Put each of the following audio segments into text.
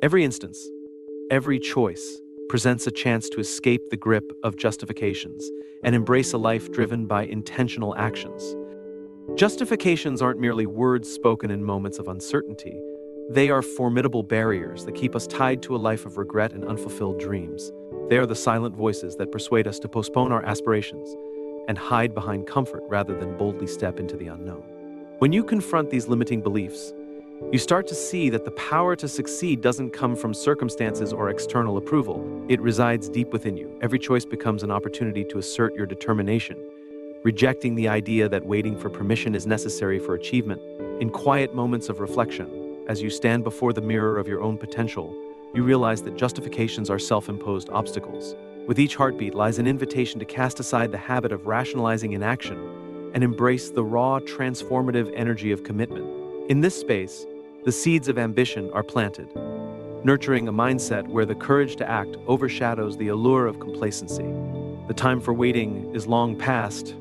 Every instance, every choice presents a chance to escape the grip of justifications and embrace a life driven by intentional actions. Justifications aren't merely words spoken in moments of uncertainty. They are formidable barriers that keep us tied to a life of regret and unfulfilled dreams. They are the silent voices that persuade us to postpone our aspirations and hide behind comfort rather than boldly step into the unknown. When you confront these limiting beliefs, you start to see that the power to succeed doesn't come from circumstances or external approval. It resides deep within you. Every choice becomes an opportunity to assert your determination, rejecting the idea that waiting for permission is necessary for achievement. In quiet moments of reflection, as you stand before the mirror of your own potential, you realize that justifications are self-imposed obstacles. With each heartbeat lies an invitation to cast aside the habit of rationalizing inaction and embrace the raw, transformative energy of commitment. In this space, the seeds of ambition are planted, nurturing a mindset where the courage to act overshadows the allure of complacency. The time for waiting is long past.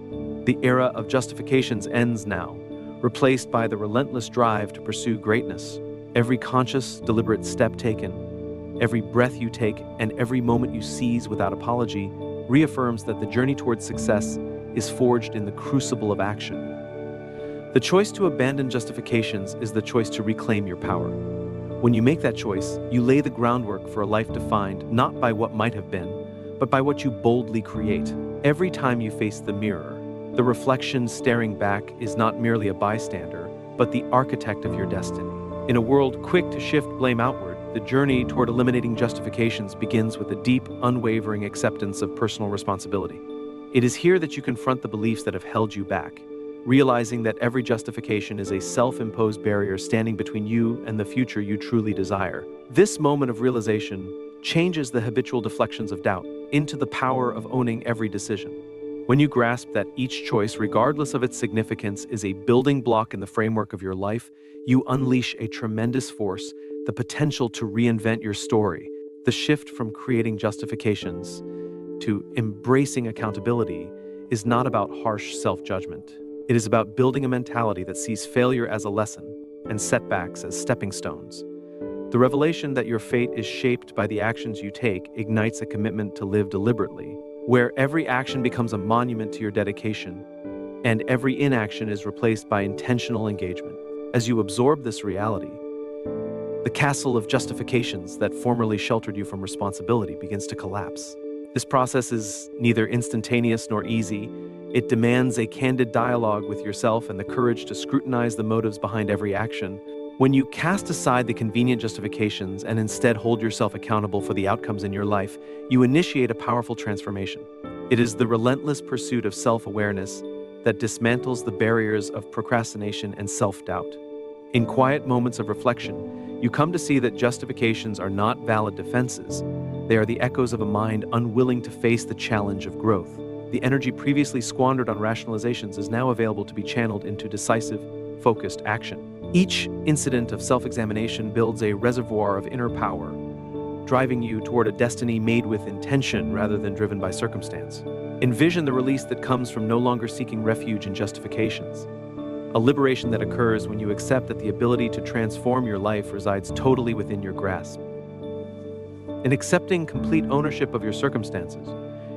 The era of justifications ends now, replaced by the relentless drive to pursue greatness. Every conscious, deliberate step taken, every breath you take, and every moment you seize without apology reaffirms that the journey towards success is forged in the crucible of action. The choice to abandon justifications is the choice to reclaim your power. When you make that choice, you lay the groundwork for a life defined not by what might have been, but by what you boldly create. Every time you face the mirror, the reflection staring back is not merely a bystander, but the architect of your destiny. In a world quick to shift blame outward, the journey toward eliminating justifications begins with a deep, unwavering acceptance of personal responsibility. It is here that you confront the beliefs that have held you back, realizing that every justification is a self-imposed barrier standing between you and the future you truly desire. This moment of realization changes the habitual deflections of doubt into the power of owning every decision. When you grasp that each choice, regardless of its significance, is a building block in the framework of your life, you unleash a tremendous force, the potential to reinvent your story. The shift from creating justifications to embracing accountability is not about harsh self-judgment. It is about building a mentality that sees failure as a lesson and setbacks as stepping stones. The revelation that your fate is shaped by the actions you take ignites a commitment to live deliberately, where every action becomes a monument to your dedication and every inaction is replaced by intentional engagement. As you absorb this reality, the castle of justifications that formerly sheltered you from responsibility begins to collapse. This process is neither instantaneous nor easy. It demands a candid dialogue with yourself and the courage to scrutinize the motives behind every action. When you cast aside the convenient justifications and instead hold yourself accountable for the outcomes in your life, you initiate a powerful transformation. It is the relentless pursuit of self-awareness that dismantles the barriers of procrastination and self-doubt. In quiet moments of reflection, you come to see that justifications are not valid defenses. They are the echoes of a mind unwilling to face the challenge of growth. The energy previously squandered on rationalizations is now available to be channeled into decisive, focused action. Each incident of self-examination builds a reservoir of inner power, driving you toward a destiny made with intention rather than driven by circumstance. Envision the release that comes from no longer seeking refuge in justifications, a liberation that occurs when you accept that the ability to transform your life resides totally within your grasp. In accepting complete ownership of your circumstances,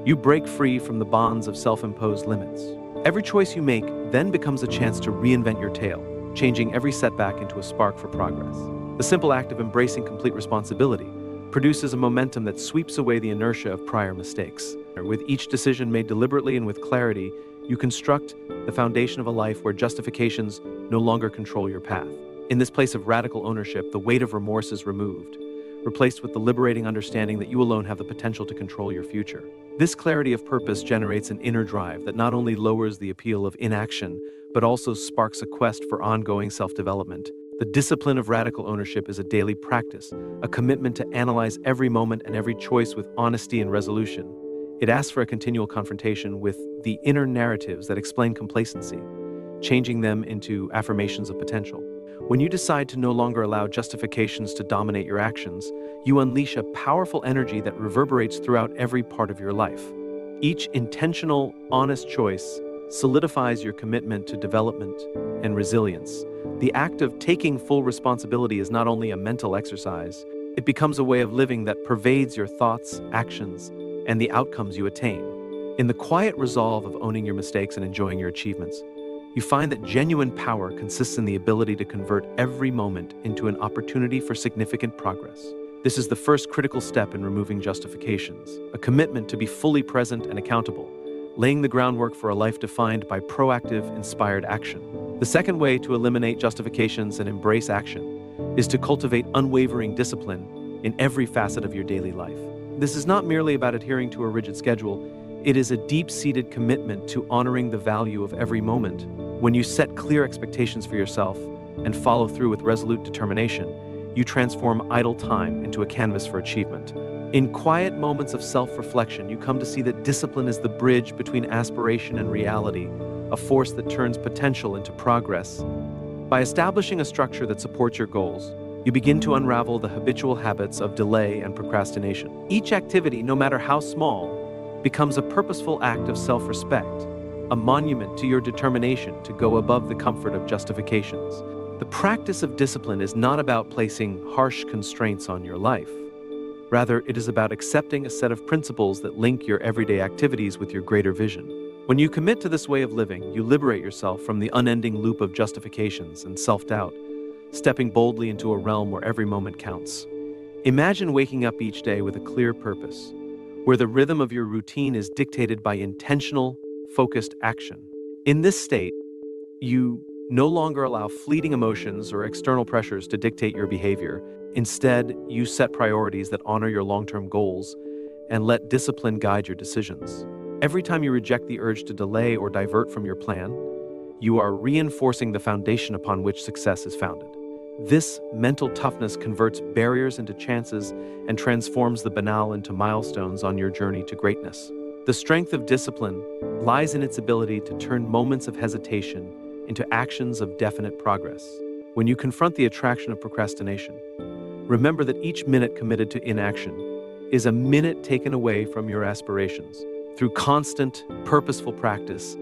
you break free from the bonds of self-imposed limits. Every choice you make then becomes a chance to reinvent your tale, changing every setback into a spark for progress. The simple act of embracing complete responsibility produces a momentum that sweeps away the inertia of prior mistakes. With each decision made deliberately and with clarity, you construct the foundation of a life where justifications no longer control your path. In this place of radical ownership, the weight of remorse is removed, replaced with the liberating understanding that you alone have the potential to control your future. This clarity of purpose generates an inner drive that not only lowers the appeal of inaction, but also sparks a quest for ongoing self-development. The discipline of radical ownership is a daily practice, a commitment to analyze every moment and every choice with honesty and resolution. It asks for a continual confrontation with the inner narratives that explain complacency, changing them into affirmations of potential. When you decide to no longer allow justifications to dominate your actions, you unleash a powerful energy that reverberates throughout every part of your life. Each intentional, honest choice solidifies your commitment to development and resilience. The act of taking full responsibility is not only a mental exercise, It becomes a way of living that pervades your thoughts, actions, and the outcomes you attain. In the quiet resolve of owning your mistakes and enjoying your achievements, you find that genuine power consists in the ability to convert every moment into an opportunity for significant progress. This is the first critical step in removing justifications, a commitment to be fully present and accountable, laying the groundwork for a life defined by proactive, inspired action. The second way to eliminate justifications and embrace action is to cultivate unwavering discipline in every facet of your daily life. This is not merely about adhering to a rigid schedule, it is a deep-seated commitment to honoring the value of every moment. When you set clear expectations for yourself and follow through with resolute determination, you transform idle time into a canvas for achievement. In quiet moments of self-reflection, you come to see that discipline is the bridge between aspiration and reality, a force that turns potential into progress. By establishing a structure that supports your goals, you begin to unravel the habitual habits of delay and procrastination. Each activity, no matter how small, becomes a purposeful act of self-respect, a monument to your determination to go above the comfort of justifications. The practice of discipline is not about placing harsh constraints on your life. Rather, it is about accepting a set of principles that link your everyday activities with your greater vision. When you commit to this way of living, you liberate yourself from the unending loop of justifications and self-doubt, stepping boldly into a realm where every moment counts. Imagine waking up each day with a clear purpose, where the rhythm of your routine is dictated by intentional, focused action. In this state, you no longer allow fleeting emotions or external pressures to dictate your behavior. Instead, you set priorities that honor your long-term goals and let discipline guide your decisions. Every time you reject the urge to delay or divert from your plan, you are reinforcing the foundation upon which success is founded. This mental toughness converts barriers into chances and transforms the banal into milestones on your journey to greatness. The strength of discipline lies in its ability to turn moments of hesitation into actions of definite progress. When you confront the attraction of procrastination, remember that each minute committed to inaction is a minute taken away from your aspirations. Through constant, purposeful practice,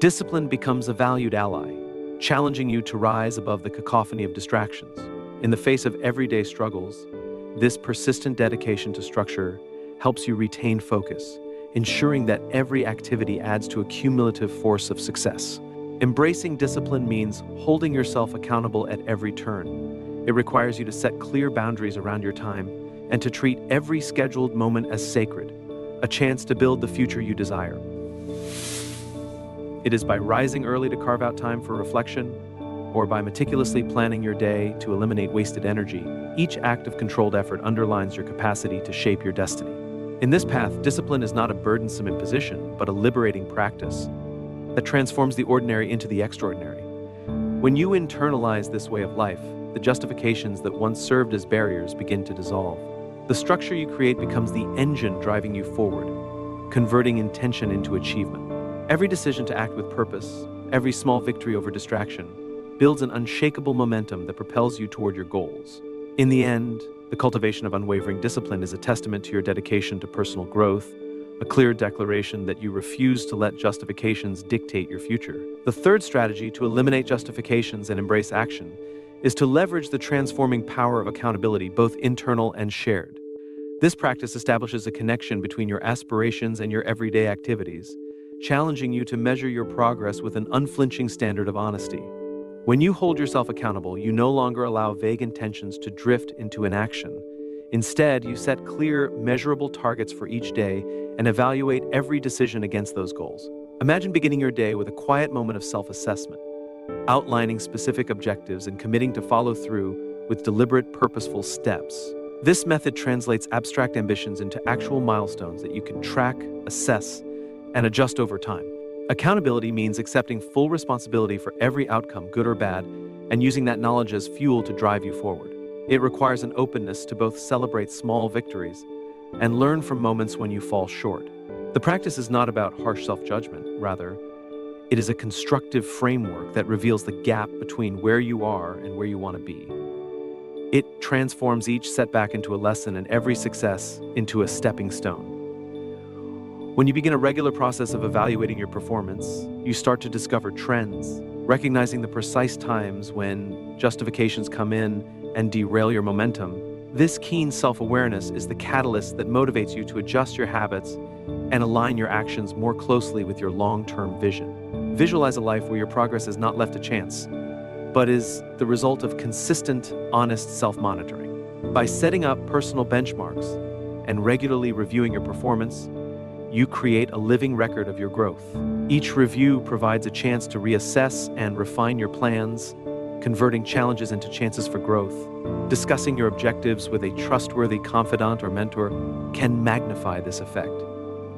discipline becomes a valued ally, challenging you to rise above the cacophony of distractions. In the face of everyday struggles, this persistent dedication to structure helps you retain focus, ensuring that every activity adds to a cumulative force of success. Embracing discipline means holding yourself accountable at every turn. It requires you to set clear boundaries around your time and to treat every scheduled moment as sacred, a chance to build the future you desire. It is by rising early to carve out time for reflection, or by meticulously planning your day to eliminate wasted energy. Each act of controlled effort underlines your capacity to shape your destiny. In this path, discipline is not a burdensome imposition, but a liberating practice that transforms the ordinary into the extraordinary. When you internalize this way of life, the justifications that once served as barriers begin to dissolve. The structure you create becomes the engine driving you forward, converting intention into achievement. Every decision to act with purpose, every small victory over distraction, builds an unshakable momentum that propels you toward your goals. In the end, the cultivation of unwavering discipline is a testament to your dedication to personal growth, a clear declaration that you refuse to let justifications dictate your future. The third strategy to eliminate justifications and embrace action is to leverage the transforming power of accountability, both internal and shared. This practice establishes a connection between your aspirations and your everyday activities, challenging you to measure your progress with an unflinching standard of honesty. When you hold yourself accountable, you no longer allow vague intentions to drift into inaction. Instead, you set clear, measurable targets for each day and evaluate every decision against those goals. Imagine beginning your day with a quiet moment of self-assessment, outlining specific objectives and committing to follow through with deliberate, purposeful steps. This method translates abstract ambitions into actual milestones that you can track, assess, and adjust over time. Accountability means accepting full responsibility for every outcome, good or bad, and using that knowledge as fuel to drive you forward. It requires an openness to both celebrate small victories and learn from moments when you fall short. The practice is not about harsh self-judgment. Rather, it is a constructive framework that reveals the gap between where you are and where you want to be. It transforms each setback into a lesson and every success into a stepping stone. When you begin a regular process of evaluating your performance, you start to discover trends, recognizing the precise times when justifications come in and derail your momentum. This keen self-awareness is the catalyst that motivates you to adjust your habits and align your actions more closely with your long-term vision. Visualize a life where your progress is not left to chance, but is the result of consistent, honest self-monitoring. By setting up personal benchmarks and regularly reviewing your performance, you create a living record of your growth. Each review provides a chance to reassess and refine your plans, converting challenges into chances for growth. Discussing your objectives with a trustworthy confidant or mentor can magnify this effect.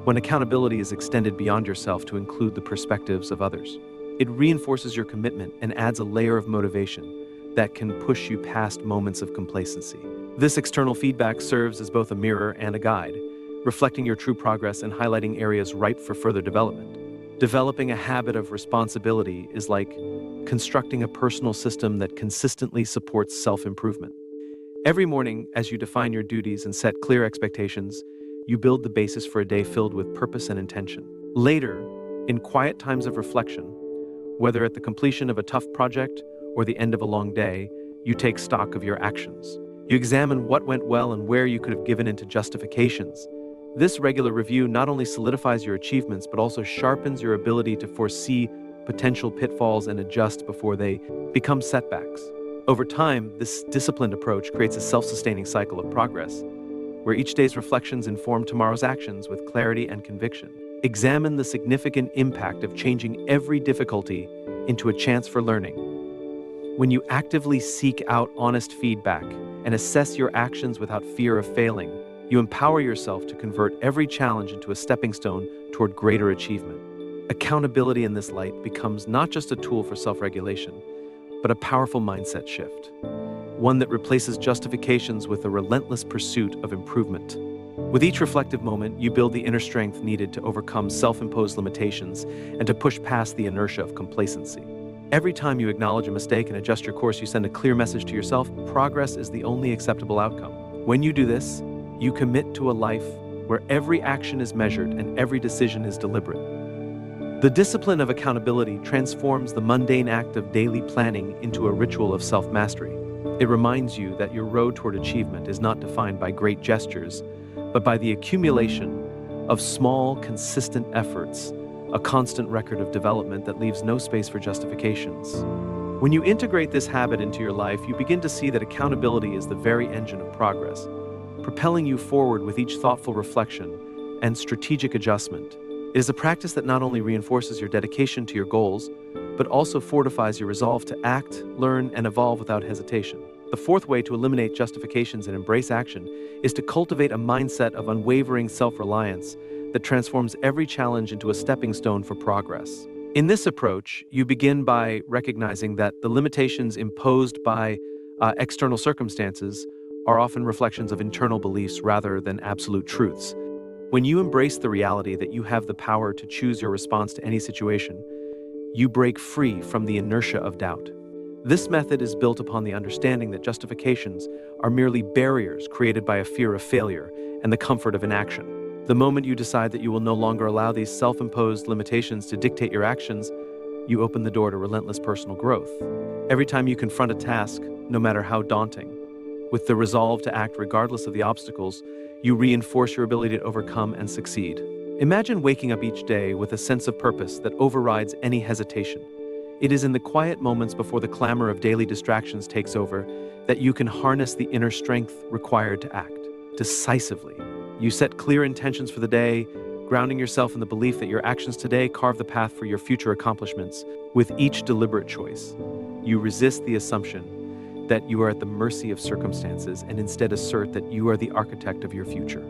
When accountability is extended beyond yourself to include the perspectives of others, it reinforces your commitment and adds a layer of motivation that can push you past moments of complacency. This external feedback serves as both a mirror and a guide, reflecting your true progress and highlighting areas ripe for further development. Developing a habit of responsibility is like constructing a personal system that consistently supports self-improvement. Every morning, as you define your duties and set clear expectations, you build the basis for a day filled with purpose and intention. Later, in quiet times of reflection, whether at the completion of a tough project or the end of a long day, you take stock of your actions. You examine what went well and where you could have given into justifications. This regular review not only solidifies your achievements, but also sharpens your ability to foresee potential pitfalls and adjust before they become setbacks. Over time, this disciplined approach creates a self-sustaining cycle of progress, where each day's reflections inform tomorrow's actions with clarity and conviction. Examine the significant impact of changing every difficulty into a chance for learning. When you actively seek out honest feedback and assess your actions without fear of failing, you empower yourself to convert every challenge into a stepping stone toward greater achievement. Accountability in this light becomes not just a tool for self-regulation, but a powerful mindset shift, one that replaces justifications with a relentless pursuit of improvement. With each reflective moment, you build the inner strength needed to overcome self-imposed limitations and to push past the inertia of complacency. Every time you acknowledge a mistake and adjust your course, you send a clear message to yourself: progress is the only acceptable outcome. When you do this, you commit to a life where every action is measured and every decision is deliberate. The discipline of accountability transforms the mundane act of daily planning into a ritual of self-mastery. It reminds you that your road toward achievement is not defined by great gestures, but by the accumulation of small, consistent efforts, a constant record of development that leaves no space for justifications. When you integrate this habit into your life, you begin to see that accountability is the very engine of progress, propelling you forward with each thoughtful reflection and strategic adjustment. It is a practice that not only reinforces your dedication to your goals, but also fortifies your resolve to act, learn, and evolve without hesitation. The fourth way to eliminate justifications and embrace action is to cultivate a mindset of unwavering self-reliance that transforms every challenge into a stepping stone for progress. In this approach, you begin by recognizing that the limitations imposed by external circumstances are often reflections of internal beliefs rather than absolute truths. When you embrace the reality that you have the power to choose your response to any situation, you break free from the inertia of doubt. This method is built upon the understanding that justifications are merely barriers created by a fear of failure and the comfort of inaction. The moment you decide that you will no longer allow these self-imposed limitations to dictate your actions, you open the door to relentless personal growth. Every time you confront a task, no matter how daunting, with the resolve to act regardless of the obstacles, you reinforce your ability to overcome and succeed. Imagine waking up each day with a sense of purpose that overrides any hesitation. It is in the quiet moments before the clamor of daily distractions takes over that you can harness the inner strength required to act decisively. You set clear intentions for the day, grounding yourself in the belief that your actions today carve the path for your future accomplishments. With each deliberate choice, you resist the assumption that you are at the mercy of circumstances and instead assert that you are the architect of your future.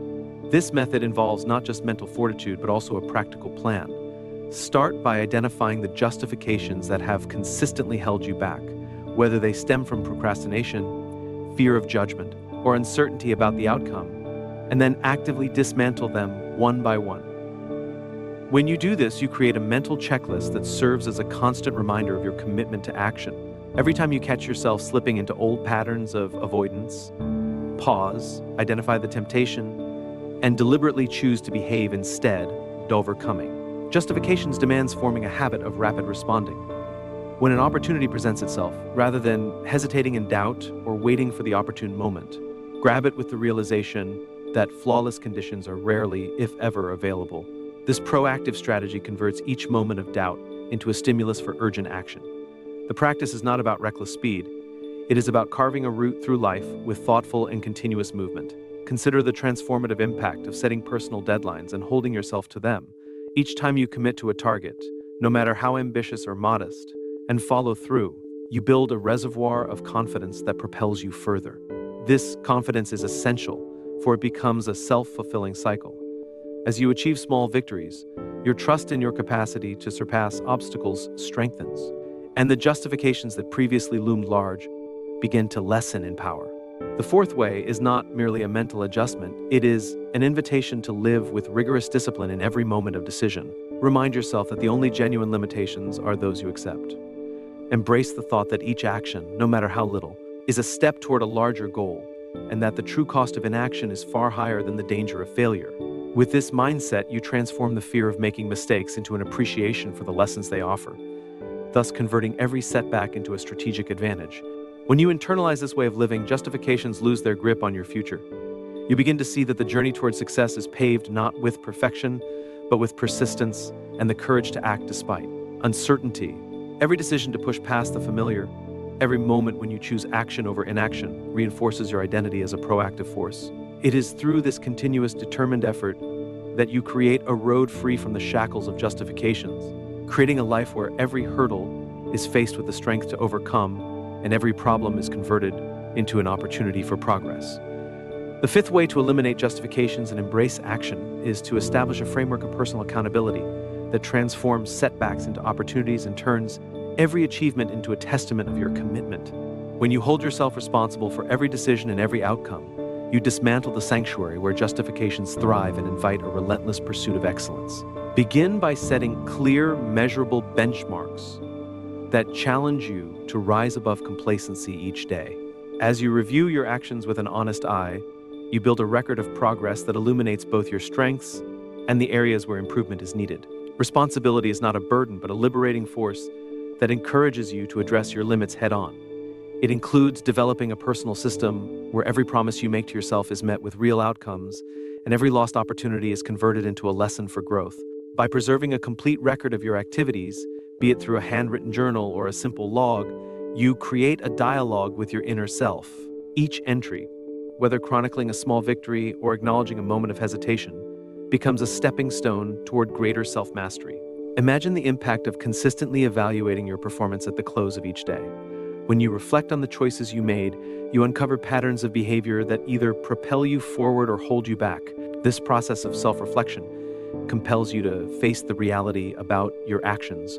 This method involves not just mental fortitude, but also a practical plan. Start by identifying the justifications that have consistently held you back, whether they stem from procrastination, fear of judgment, or uncertainty about the outcome, and then actively dismantle them one by one. When you do this, you create a mental checklist that serves as a constant reminder of your commitment to action. Every time you catch yourself slipping into old patterns of avoidance, pause, identify the temptation, and deliberately choose to behave instead of overcoming. Justifications demands forming a habit of rapid responding. When an opportunity presents itself, rather than hesitating in doubt or waiting for the opportune moment, Grab it with the realization that flawless conditions are rarely, if ever, available. This proactive strategy converts each moment of doubt into a stimulus for urgent action. The practice is not about reckless speed. It is about carving a route through life with thoughtful and continuous movement. Consider the transformative impact of setting personal deadlines and holding yourself to them. Each time you commit to a target, no matter how ambitious or modest, and follow through, you build a reservoir of confidence that propels you further. This confidence is essential, for it becomes a self-fulfilling cycle. As you achieve small victories, your trust in your capacity to surpass obstacles strengthens, and the justifications that previously loomed large begin to lessen in power. The fourth way is not merely a mental adjustment, it is an invitation to live with rigorous discipline in every moment of decision. Remind yourself that the only genuine limitations are those you accept. Embrace the thought that each action, no matter how little, is a step toward a larger goal, and that the true cost of inaction is far higher than the danger of failure. With this mindset, you transform the fear of making mistakes into an appreciation for the lessons they offer, thus converting every setback into a strategic advantage. When you internalize this way of living, justifications lose their grip on your future. You begin to see that the journey toward success is paved not with perfection, but with persistence and the courage to act despite uncertainty. Every decision to push past the familiar, every moment when you choose action over inaction, reinforces your identity as a proactive force. It is through this continuous, determined effort that you create a road free from the shackles of justifications, creating a life where every hurdle is faced with the strength to overcome and every problem is converted into an opportunity for progress. The fifth way to eliminate justifications and embrace action is to establish a framework of personal accountability that transforms setbacks into opportunities and turns every achievement into a testament of your commitment. When you hold yourself responsible for every decision and every outcome, you dismantle the sanctuary where justifications thrive and invite a relentless pursuit of excellence. Begin by setting clear, measurable benchmarks that challenge you to rise above complacency each day. As you review your actions with an honest eye, you build a record of progress that illuminates both your strengths and the areas where improvement is needed. Responsibility is not a burden, but a liberating force that encourages you to address your limits head-on. It includes developing a personal system where every promise you make to yourself is met with real outcomes, and every lost opportunity is converted into a lesson for growth. By preserving a complete record of your activities, be it through a handwritten journal or a simple log, you create a dialogue with your inner self. Each entry, whether chronicling a small victory or acknowledging a moment of hesitation, becomes a stepping stone toward greater self-mastery. Imagine the impact of consistently evaluating your performance at the close of each day. When you reflect on the choices you made, you uncover patterns of behavior that either propel you forward or hold you back. This process of self-reflection compels you to face the reality about your actions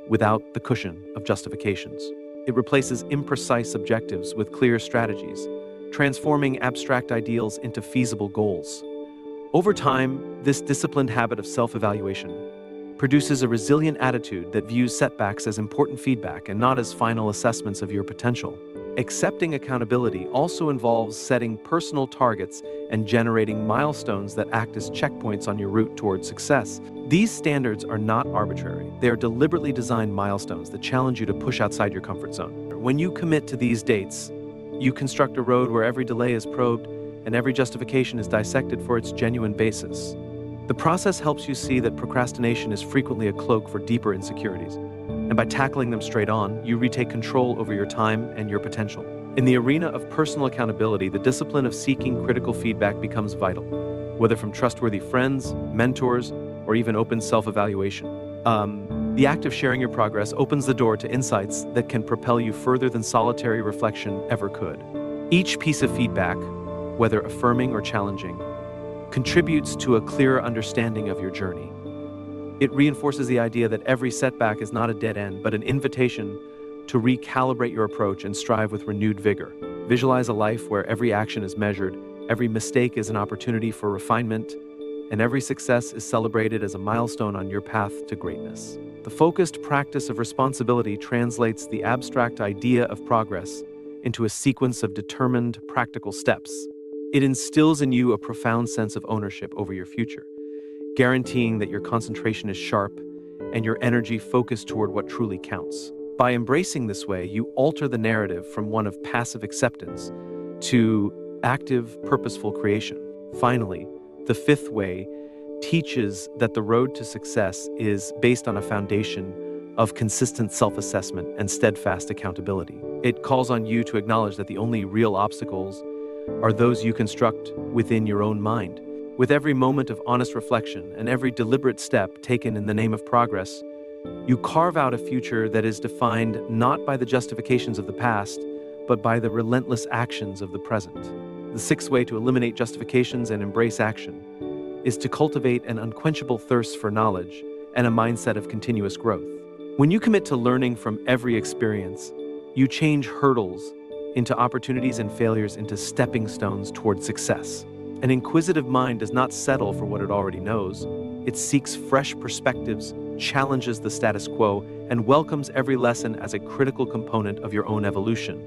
without the cushion of justifications. It replaces imprecise objectives with clear strategies, transforming abstract ideals into feasible goals. Over time, this disciplined habit of self-evaluation produces a resilient attitude that views setbacks as important feedback and not as final assessments of your potential. Accepting accountability also involves setting personal targets and generating milestones that act as checkpoints on your route toward success. These standards are not arbitrary. They are deliberately designed milestones that challenge you to push outside your comfort zone. When you commit to these dates, you construct a road where every delay is probed and every justification is dissected for its genuine basis. The process helps you see that procrastination is frequently a cloak for deeper insecurities, and by tackling them straight on, you retake control over your time and your potential. In the arena of personal accountability, the discipline of seeking critical feedback becomes vital, whether from trustworthy friends, mentors, or even open self-evaluation. The act of sharing your progress opens the door to insights that can propel you further than solitary reflection ever could. Each piece of feedback, whether affirming or challenging, contributes to a clearer understanding of your journey. It reinforces the idea that every setback is not a dead end, but an invitation to recalibrate your approach and strive with renewed vigor. Visualize a life where every action is measured, every mistake is an opportunity for refinement, and every success is celebrated as a milestone on your path to greatness. The focused practice of responsibility translates the abstract idea of progress into a sequence of determined, practical steps. It instills in you a profound sense of ownership over your future, guaranteeing that your concentration is sharp and your energy focused toward what truly counts. By embracing this way, you alter the narrative from one of passive acceptance to active, purposeful creation. Finally, the fifth way teaches that the road to success is based on a foundation of consistent self-assessment and steadfast accountability. It calls on you to acknowledge that the only real obstacles are those you construct within your own mind. With every moment of honest reflection and every deliberate step taken in the name of progress, you carve out a future that is defined not by the justifications of the past, but by the relentless actions of the present. The sixth way to eliminate justifications and embrace action is to cultivate an unquenchable thirst for knowledge and a mindset of continuous growth. When you commit to learning from every experience, you change hurdles into opportunities and failures into stepping stones toward success. An inquisitive mind does not settle for what it already knows. It seeks fresh perspectives, challenges the status quo, and welcomes every lesson as a critical component of your own evolution.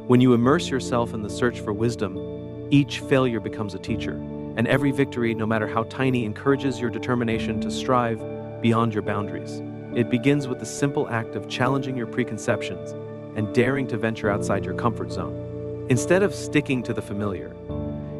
When you immerse yourself in the search for wisdom, each failure becomes a teacher, and every victory, no matter how tiny, encourages your determination to strive beyond your boundaries. It begins with the simple act of challenging your preconceptions and daring to venture outside your comfort zone. Instead of sticking to the familiar,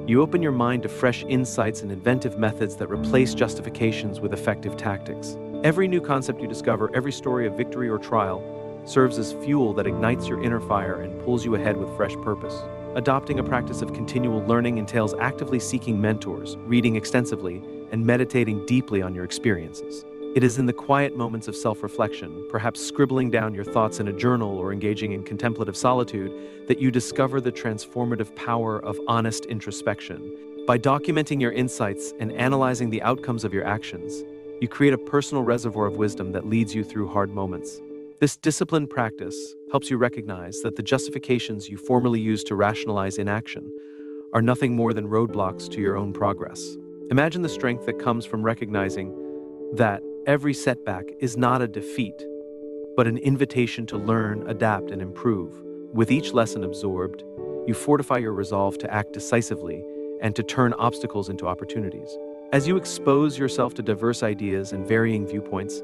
you open your mind to fresh insights and inventive methods that replace justifications with effective tactics. Every new concept you discover, every story of victory or trial, serves as fuel that ignites your inner fire and pulls you ahead with fresh purpose. Adopting a practice of continual learning entails actively seeking mentors, reading extensively, and meditating deeply on your experiences. It is in the quiet moments of self-reflection, perhaps scribbling down your thoughts in a journal or engaging in contemplative solitude, that you discover the transformative power of honest introspection. By documenting your insights and analyzing the outcomes of your actions, you create a personal reservoir of wisdom that leads you through hard moments. This disciplined practice helps you recognize that the justifications you formerly used to rationalize inaction are nothing more than roadblocks to your own progress. Imagine the strength that comes from recognizing that every setback is not a defeat, but an invitation to learn, adapt, and improve. With each lesson absorbed, you fortify your resolve to act decisively and to turn obstacles into opportunities. As you expose yourself to diverse ideas and varying viewpoints,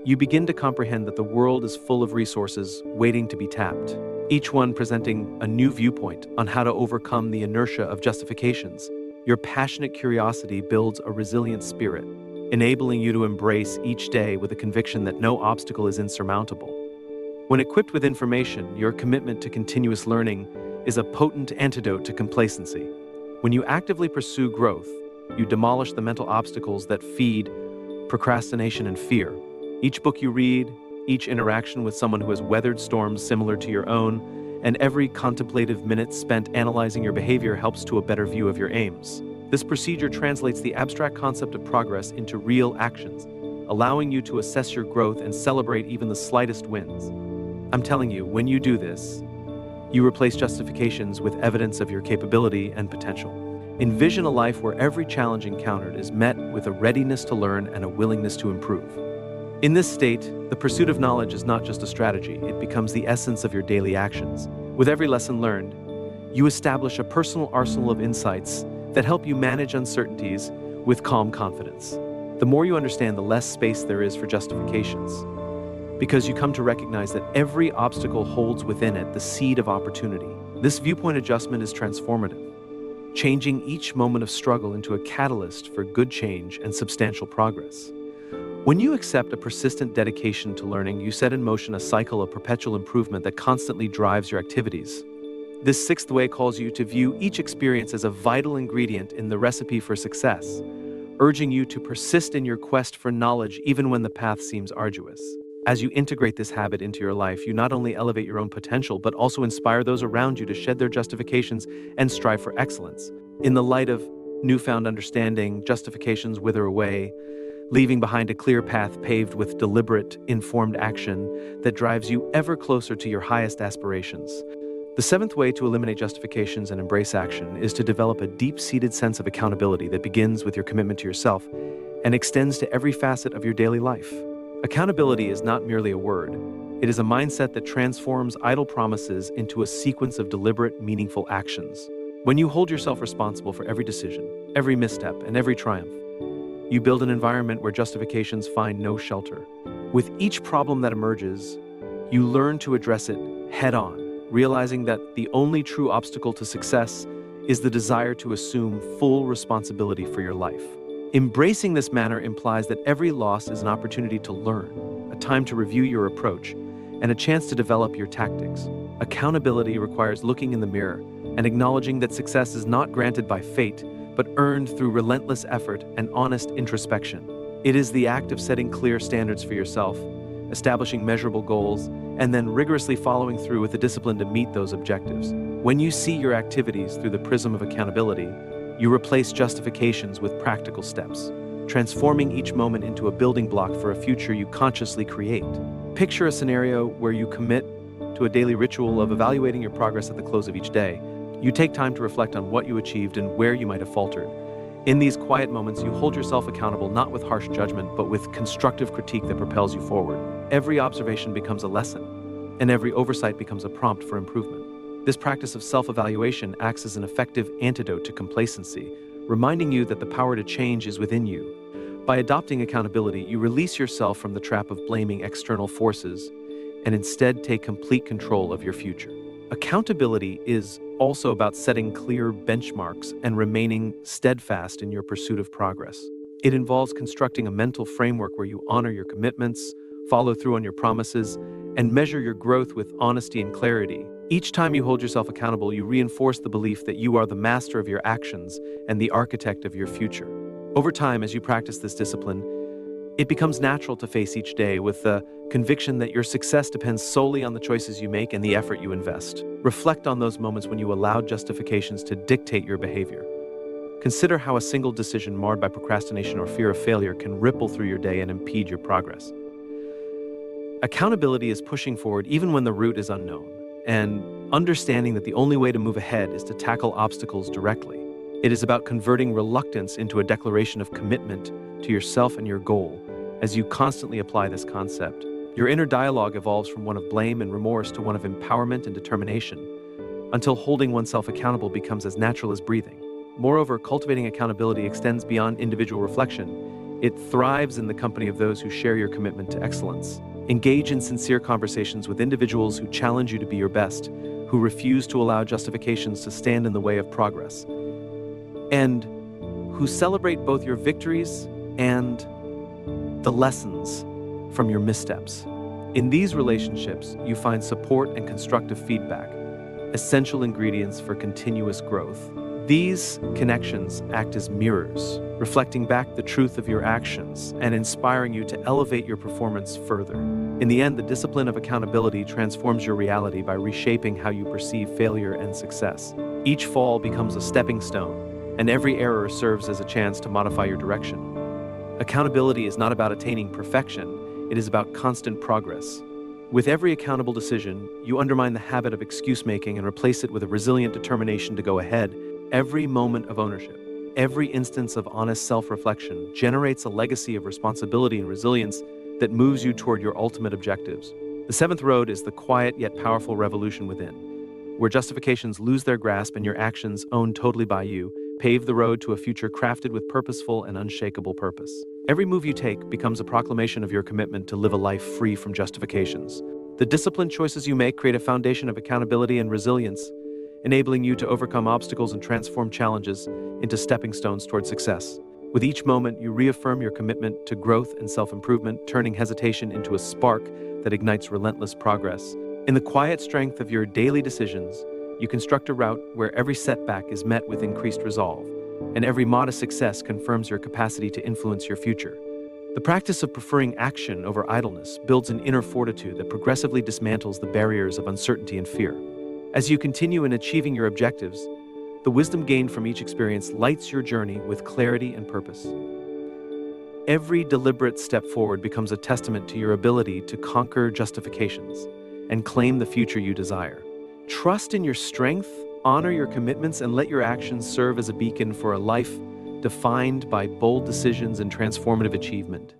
you begin to comprehend that the world is full of resources waiting to be tapped, each one presenting a new viewpoint on how to overcome the inertia of justifications. Your passionate curiosity builds a resilient spirit, enabling you to embrace each day with a conviction that no obstacle is insurmountable. When equipped with information, your commitment to continuous learning is a potent antidote to complacency. When you actively pursue growth, you demolish the mental obstacles that feed procrastination and fear. Each book you read, each interaction with someone who has weathered storms similar to your own, and every contemplative minute spent analyzing your behavior helps to a better view of your aims. This procedure translates the abstract concept of progress into real actions, allowing you to assess your growth and celebrate even the slightest wins. I'm telling you, when you do this, you replace justifications with evidence of your capability and potential. Envision a life where every challenge encountered is met with a readiness to learn and a willingness to improve. In this state, the pursuit of knowledge is not just a strategy, it becomes the essence of your daily actions. With every lesson learned, you establish a personal arsenal of insights that help you manage uncertainties with calm confidence. The more you understand, the less space there is for justifications, because you come to recognize that every obstacle holds within it the seed of opportunity. This viewpoint adjustment is transformative, changing each moment of struggle into a catalyst for good change and substantial progress. When you accept a persistent dedication to learning, you set in motion a cycle of perpetual improvement that constantly drives your activities. This sixth way calls you to view each experience as a vital ingredient in the recipe for success, urging you to persist in your quest for knowledge even when the path seems arduous. As you integrate this habit into your life, you not only elevate your own potential, but also inspire those around you to shed their justifications and strive for excellence. In the light of newfound understanding, justifications wither away, leaving behind a clear path paved with deliberate, informed action that drives you ever closer to your highest aspirations. The seventh way to eliminate justifications and embrace action is to develop a deep-seated sense of accountability that begins with your commitment to yourself and extends to every facet of your daily life. Accountability is not merely a word. It is a mindset that transforms idle promises into a sequence of deliberate, meaningful actions. When you hold yourself responsible for every decision, every misstep, and every triumph, you build an environment where justifications find no shelter. With each problem that emerges, you learn to address it head-on, realizing that the only true obstacle to success is the desire to assume full responsibility for your life. Embracing this manner implies that every loss is an opportunity to learn, a time to review your approach, and a chance to develop your tactics. Accountability requires looking in the mirror and acknowledging that success is not granted by fate, but earned through relentless effort and honest introspection. It is the act of setting clear standards for yourself, establishing measurable goals, and then rigorously following through with the discipline to meet those objectives. When you see your activities through the prism of accountability, you replace justifications with practical steps, transforming each moment into a building block for a future you consciously create. Picture a scenario where you commit to a daily ritual of evaluating your progress at the close of each day. You take time to reflect on what you achieved and where you might have faltered. In these quiet moments, you hold yourself accountable not with harsh judgment, but with constructive critique that propels you forward. Every observation becomes a lesson, and every oversight becomes a prompt for improvement. This practice of self-evaluation acts as an effective antidote to complacency, reminding you that the power to change is within you. By adopting accountability, you release yourself from the trap of blaming external forces and instead take complete control of your future. Accountability is also about setting clear benchmarks and remaining steadfast in your pursuit of progress. It involves constructing a mental framework where you honor your commitments, follow through on your promises, and measure your growth with honesty and clarity. Each time you hold yourself accountable, you reinforce the belief that you are the master of your actions and the architect of your future. Over time, as you practice this discipline, it becomes natural to face each day with the conviction that your success depends solely on the choices you make and the effort you invest. Reflect on those moments when you allowed justifications to dictate your behavior. Consider how a single decision marred by procrastination or fear of failure can ripple through your day and impede your progress. Accountability is pushing forward even when the route is unknown, and understanding that the only way to move ahead is to tackle obstacles directly. It is about converting reluctance into a declaration of commitment to yourself and your goal. As you constantly apply this concept, your inner dialogue evolves from one of blame and remorse to one of empowerment and determination, until holding oneself accountable becomes as natural as breathing. Moreover, cultivating accountability extends beyond individual reflection. It thrives in the company of those who share your commitment to excellence. Engage in sincere conversations with individuals who challenge you to be your best, who refuse to allow justifications to stand in the way of progress, and who celebrate both your victories and the lessons from your missteps. In these relationships, you find support and constructive feedback, essential ingredients for continuous growth. These connections act as mirrors, reflecting back the truth of your actions and inspiring you to elevate your performance further. In the end, the discipline of accountability transforms your reality by reshaping how you perceive failure and success. Each fall becomes a stepping stone, and every error serves as a chance to modify your direction. Accountability is not about attaining perfection, it is about constant progress. With every accountable decision, you undermine the habit of excuse-making and replace it with a resilient determination to go ahead. Every moment of ownership, every instance of honest self-reflection generates a legacy of responsibility and resilience that moves you toward your ultimate objectives. The seventh road is the quiet yet powerful revolution within, where justifications lose their grasp and your actions, owned totally by you, pave the road to a future crafted with purposeful and unshakable purpose. Every move you take becomes a proclamation of your commitment to live a life free from justifications. The disciplined choices you make create a foundation of accountability and resilience, enabling you to overcome obstacles and transform challenges into stepping stones toward success. With each moment, you reaffirm your commitment to growth and self-improvement, turning hesitation into a spark that ignites relentless progress. In the quiet strength of your daily decisions, you construct a route where every setback is met with increased resolve, and every modest success confirms your capacity to influence your future. The practice of preferring action over idleness builds an inner fortitude that progressively dismantles the barriers of uncertainty and fear. As you continue in achieving your objectives, the wisdom gained from each experience lights your journey with clarity and purpose. Every deliberate step forward becomes a testament to your ability to conquer justifications and claim the future you desire. Trust in your strength, honor your commitments, and let your actions serve as a beacon for a life defined by bold decisions and transformative achievement.